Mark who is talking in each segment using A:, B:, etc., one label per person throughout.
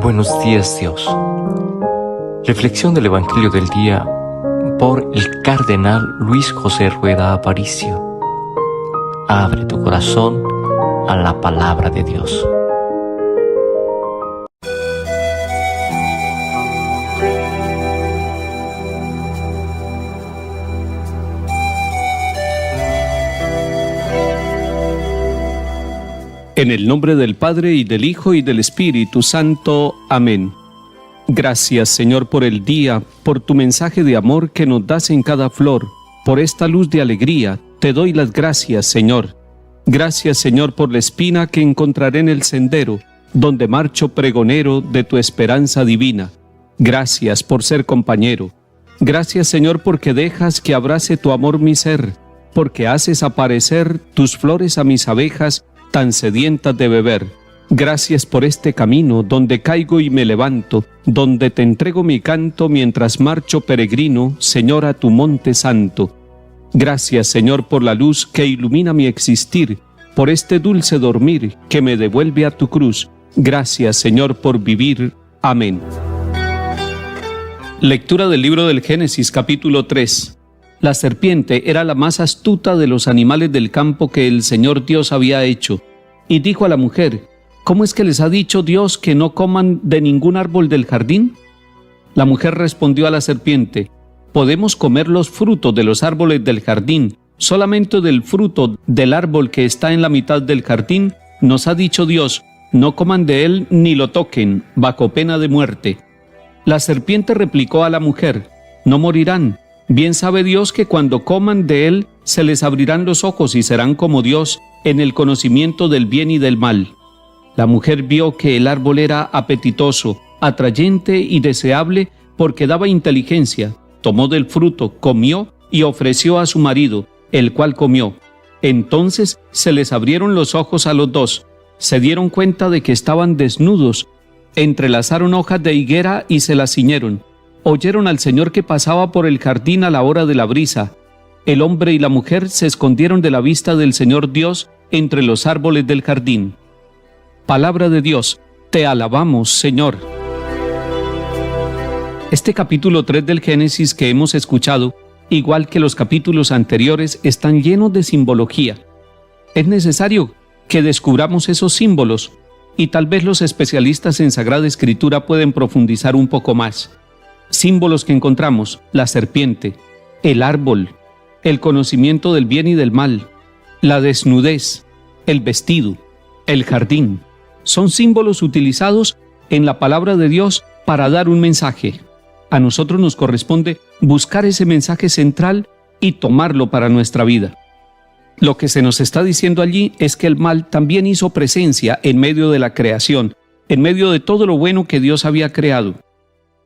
A: Buenos días, Dios. Reflexión del Evangelio del día por el Cardenal Luis José Rueda Aparicio. Abre tu corazón a la palabra de Dios.
B: En el nombre del Padre, y del Hijo, y del Espíritu Santo. Amén. Gracias, Señor, por el día, por tu mensaje de amor que nos das en cada flor, por esta luz de alegría. Te doy las gracias, Señor. Gracias, Señor, por la espina que encontraré en el sendero, donde marcho pregonero de tu esperanza divina. Gracias por ser compañero. Gracias, Señor, porque dejas que abrace tu amor mi ser, porque haces aparecer tus flores a mis abejas, tan sedientas de beber. Gracias por este camino donde caigo y me levanto, donde te entrego mi canto mientras marcho peregrino, Señor, a tu monte santo. Gracias, Señor, por la luz que ilumina mi existir, por este dulce dormir que me devuelve a tu cruz. Gracias, Señor, por vivir. Amén. Lectura del libro del Génesis, capítulo 3. La serpiente era la más astuta de los animales del campo que el Señor Dios había hecho, y dijo a la mujer: ¿Cómo es que les ha dicho Dios que no coman de ningún árbol del jardín? La mujer respondió a la serpiente: Podemos comer los frutos de los árboles del jardín, solamente del fruto del árbol que está en la mitad del jardín, nos ha dicho Dios, no coman de él ni lo toquen, bajo pena de muerte. La serpiente replicó a la mujer: No morirán. Bien sabe Dios que cuando coman de él se les abrirán los ojos y serán como Dios en el conocimiento del bien y del mal. La mujer vio que el árbol era apetitoso, atrayente y deseable porque daba inteligencia. Tomó del fruto, comió y ofreció a su marido, el cual comió. Entonces se les abrieron los ojos a los dos. Se dieron cuenta de que estaban desnudos. Entrelazaron hojas de higuera y se las ciñeron. Oyeron al Señor que pasaba por el jardín a la hora de la brisa. El hombre y la mujer se escondieron de la vista del Señor Dios entre los árboles del jardín. Palabra de Dios, te alabamos, Señor. Este capítulo 3 del Génesis que hemos escuchado, igual que los capítulos anteriores, están llenos de simbología. Es necesario que descubramos esos símbolos, y tal vez los especialistas en Sagrada Escritura pueden profundizar un poco más. Símbolos que encontramos: la serpiente, el árbol, el conocimiento del bien y del mal, la desnudez, el vestido, el jardín. Son símbolos utilizados en la palabra de Dios para dar un mensaje. A nosotros nos corresponde buscar ese mensaje central y tomarlo para nuestra vida. Lo que se nos está diciendo allí es que el mal también hizo presencia en medio de la creación, en medio de todo lo bueno que Dios había creado.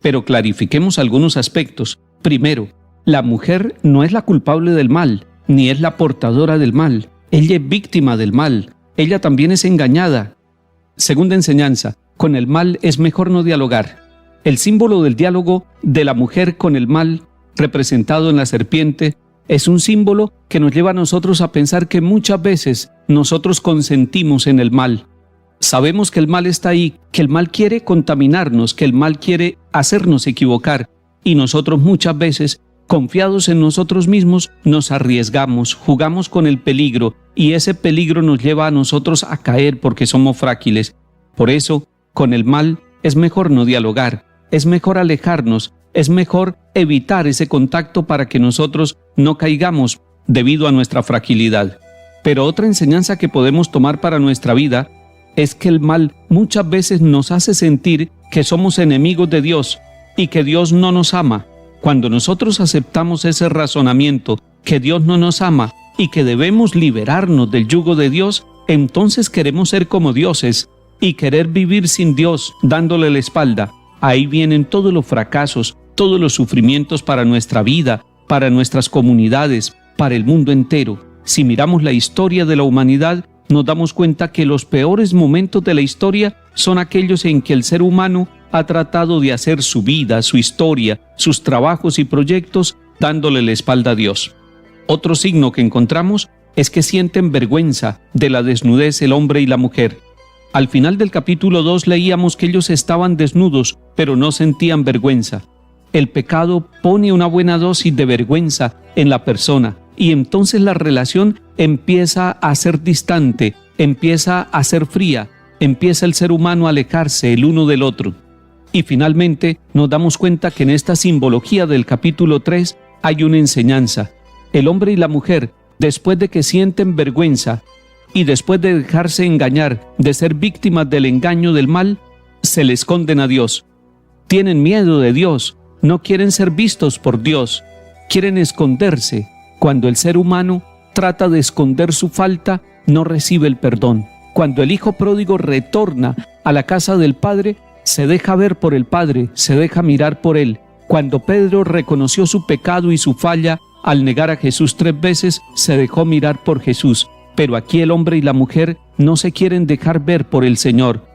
B: Pero clarifiquemos algunos aspectos. Primero, la mujer no es la culpable del mal, ni es la portadora del mal. Ella es víctima del mal. Ella también es engañada. Segunda enseñanza: con el mal es mejor no dialogar. El símbolo del diálogo de la mujer con el mal, representado en la serpiente, es un símbolo que nos lleva a nosotros a pensar que muchas veces nosotros consentimos en el mal. Sabemos que el mal está ahí, que el mal quiere contaminarnos, que el mal quiere hacernos equivocar, y nosotros muchas veces, confiados en nosotros mismos, nos arriesgamos, jugamos con el peligro, y ese peligro nos lleva a nosotros a caer porque somos frágiles. Por eso, con el mal es mejor no dialogar, es mejor alejarnos, es mejor evitar ese contacto para que nosotros no caigamos debido a nuestra fragilidad. Pero otra enseñanza que podemos tomar para nuestra vida es que el mal muchas veces nos hace sentir que somos enemigos de Dios y que Dios no nos ama. Cuando nosotros aceptamos ese razonamiento, que Dios no nos ama y que debemos liberarnos del yugo de Dios, entonces queremos ser como dioses y querer vivir sin Dios, dándole la espalda. Ahí vienen todos los fracasos, todos los sufrimientos para nuestra vida, para nuestras comunidades, para el mundo entero. Si miramos la historia de la humanidad, nos damos cuenta que los peores momentos de la historia son aquellos en que el ser humano ha tratado de hacer su vida, su historia, sus trabajos y proyectos dándole la espalda a Dios. Otro signo que encontramos es que sienten vergüenza de la desnudez el hombre y la mujer. Al final del capítulo 2 leíamos que ellos estaban desnudos, pero no sentían vergüenza. El pecado pone una buena dosis de vergüenza en la persona y entonces la relación empieza a ser distante, empieza a ser fría, empieza el ser humano a alejarse el uno del otro. Y finalmente nos damos cuenta que en esta simbología del capítulo 3 hay una enseñanza. El hombre y la mujer, después de que sienten vergüenza y después de dejarse engañar, de ser víctimas del engaño del mal, se le esconden a Dios. Tienen miedo de Dios, no quieren ser vistos por Dios, quieren esconderse. Cuando el ser humano trata de esconder su falta, no recibe el perdón. Cuando el hijo pródigo retorna a la casa del Padre, se deja ver por el Padre, se deja mirar por Él. Cuando Pedro reconoció su pecado y su falla al negar a Jesús 3 veces, se dejó mirar por Jesús. Pero aquí el hombre y la mujer no se quieren dejar ver por el Señor.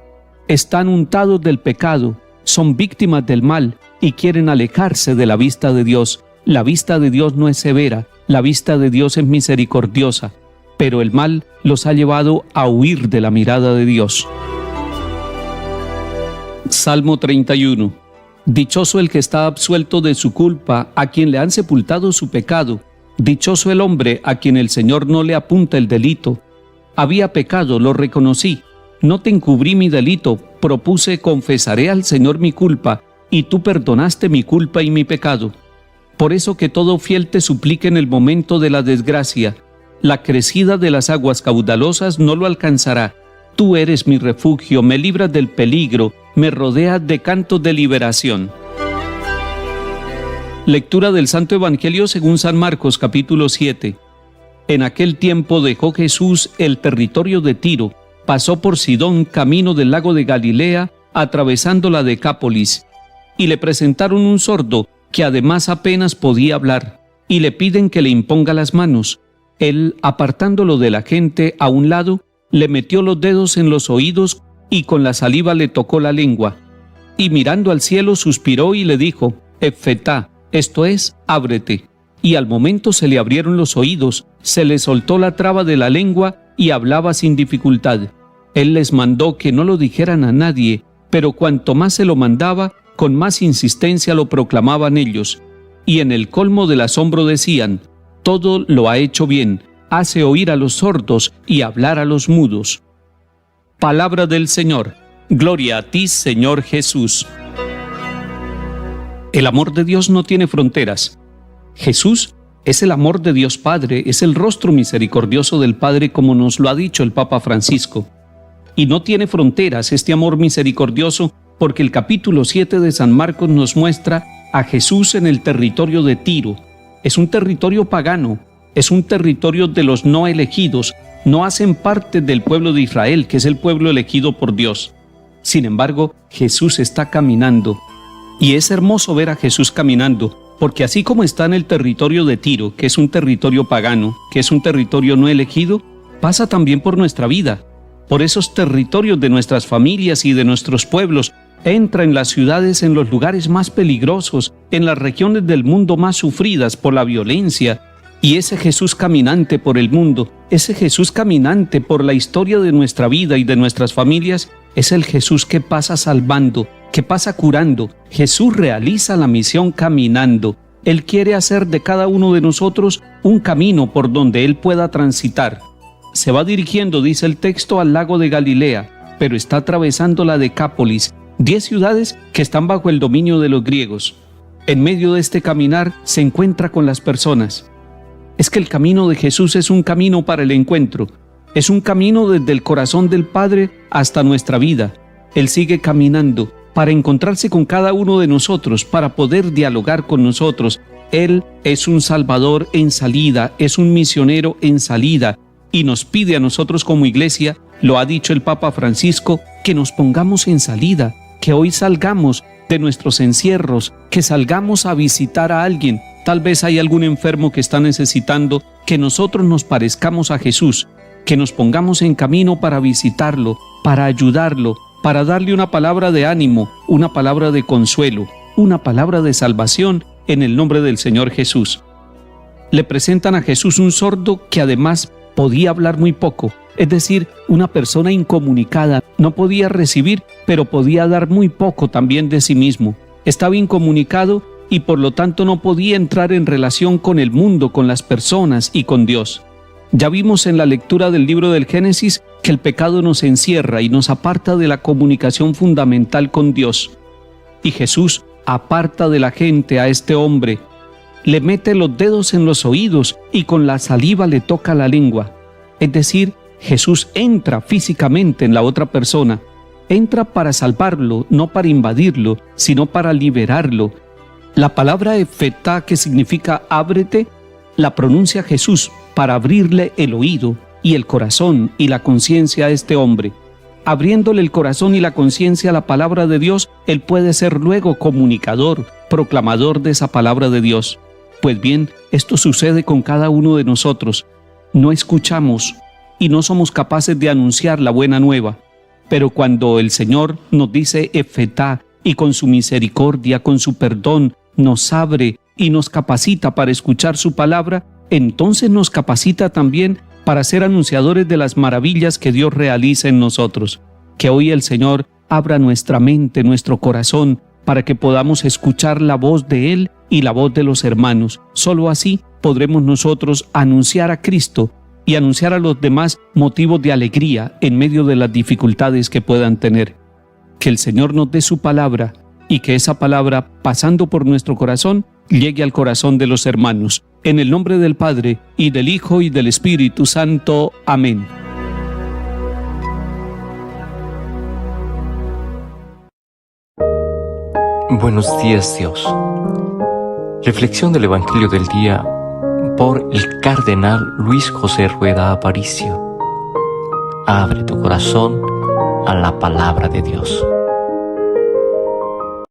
B: Están untados del pecado, son víctimas del mal y quieren alejarse de la vista de Dios. La vista de Dios no es severa, la vista de Dios es misericordiosa, pero el mal los ha llevado a huir de la mirada de Dios. Salmo 31. Dichoso el que está absuelto de su culpa, a quien le han sepultado su pecado. Dichoso el hombre a quien el Señor no le apunta el delito. Había pecado, lo reconocí. No te encubrí mi delito, propuse, confesaré al Señor mi culpa, y tú perdonaste mi culpa y mi pecado. Por eso que todo fiel te suplique en el momento de la desgracia. La crecida de las aguas caudalosas no lo alcanzará. Tú eres mi refugio, me libras del peligro, me rodeas de cantos de liberación. Lectura del Santo Evangelio según San Marcos, capítulo 7. En aquel tiempo dejó Jesús el territorio de Tiro, pasó por Sidón, camino del lago de Galilea, atravesando la Decápolis, y le presentaron un sordo, que además apenas podía hablar, y le piden que le imponga las manos. Él, apartándolo de la gente a un lado, le metió los dedos en los oídos y con la saliva le tocó la lengua. Y mirando al cielo suspiró y le dijo, Efetá, esto es, ábrete. Y al momento se le abrieron los oídos, se le soltó la traba de la lengua y hablaba sin dificultad. Él les mandó que no lo dijeran a nadie, pero cuanto más se lo mandaba, con más insistencia lo proclamaban ellos, y en el colmo del asombro decían, todo lo ha hecho bien, hace oír a los sordos y hablar a los mudos. Palabra del Señor. Gloria a ti, Señor Jesús. El amor de Dios no tiene fronteras. Jesús es el amor de Dios Padre, es el rostro misericordioso del Padre, como nos lo ha dicho el Papa Francisco. Y no tiene fronteras este amor misericordioso, porque el capítulo 7 de San Marcos nos muestra a Jesús en el territorio de Tiro. Es un territorio pagano, es un territorio de los no elegidos, no hacen parte del pueblo de Israel, que es el pueblo elegido por Dios. Sin embargo, Jesús está caminando, y es hermoso ver a Jesús caminando, porque así como está en el territorio de Tiro, que es un territorio pagano, que es un territorio no elegido, pasa también por nuestra vida, por esos territorios de nuestras familias y de nuestros pueblos. Entra en las ciudades, en los lugares más peligrosos, en las regiones del mundo más sufridas por la violencia. Y ese Jesús caminante por el mundo, ese Jesús caminante por la historia de nuestra vida y de nuestras familias, es el Jesús que pasa salvando, que pasa curando. Jesús realiza la misión caminando. Él quiere hacer de cada uno de nosotros un camino por donde Él pueda transitar. Se va dirigiendo, dice el texto, al lago de Galilea, pero está atravesando la Decápolis, 10 ciudades que están bajo el dominio de los griegos. En medio de este caminar se encuentra con las personas. Es que el camino de Jesús es un camino para el encuentro, es un camino desde el corazón del Padre hasta nuestra vida. Él sigue caminando para encontrarse con cada uno de nosotros, para poder dialogar con nosotros. Él es un Salvador en salida, es un misionero en salida, y nos pide a nosotros como iglesia, lo ha dicho el Papa Francisco, que nos pongamos en salida, que hoy salgamos de nuestros encierros, que salgamos a visitar a alguien. Tal vez hay algún enfermo que está necesitando que nosotros nos parezcamos a Jesús, que nos pongamos en camino para visitarlo, para ayudarlo, para darle una palabra de ánimo, una palabra de consuelo, una palabra de salvación en el nombre del Señor Jesús. Le presentan a Jesús un sordo que además podía hablar muy poco, Es decir, una persona incomunicada no podía recibir, pero podía dar muy poco también de sí mismo. Estaba incomunicado y por lo tanto no podía entrar en relación con el mundo, con las personas y con Dios. Ya vimos en la lectura del libro del Génesis que el pecado nos encierra y nos aparta de la comunicación fundamental con Dios. Y Jesús aparta de la gente a este hombre, le mete los dedos en los oídos y con la saliva le toca la lengua. Es decir, Jesús entra físicamente en la otra persona, entra para salvarlo, no para invadirlo, sino para liberarlo. La palabra efetá, que significa ábrete, la pronuncia Jesús para abrirle el oído y el corazón y la conciencia a este hombre. Abriéndole el corazón y la conciencia a la palabra de Dios, él puede ser luego comunicador, proclamador de esa palabra de Dios. Pues bien, esto sucede con cada uno de nosotros. No escuchamos y no somos capaces de anunciar la buena nueva. Pero cuando el Señor nos dice efetá y con su misericordia, con su perdón, nos abre y nos capacita para escuchar su palabra, entonces nos capacita también para ser anunciadores de las maravillas que Dios realiza en nosotros. Que hoy el Señor abra nuestra mente, nuestro corazón, para que podamos escuchar la voz de Él y la voz de los hermanos. Solo así podremos nosotros anunciar a Cristo y anunciar a los demás motivos de alegría en medio de las dificultades que puedan tener. Que el Señor nos dé su palabra y que esa palabra, pasando por nuestro corazón, llegue al corazón de los hermanos. En el nombre del Padre, y del Hijo, y del Espíritu Santo. Amén.
A: Buenos días, Dios. Reflexión del Evangelio del día por el Cardenal Luis José Rueda Aparicio. Abre tu corazón a la palabra de Dios.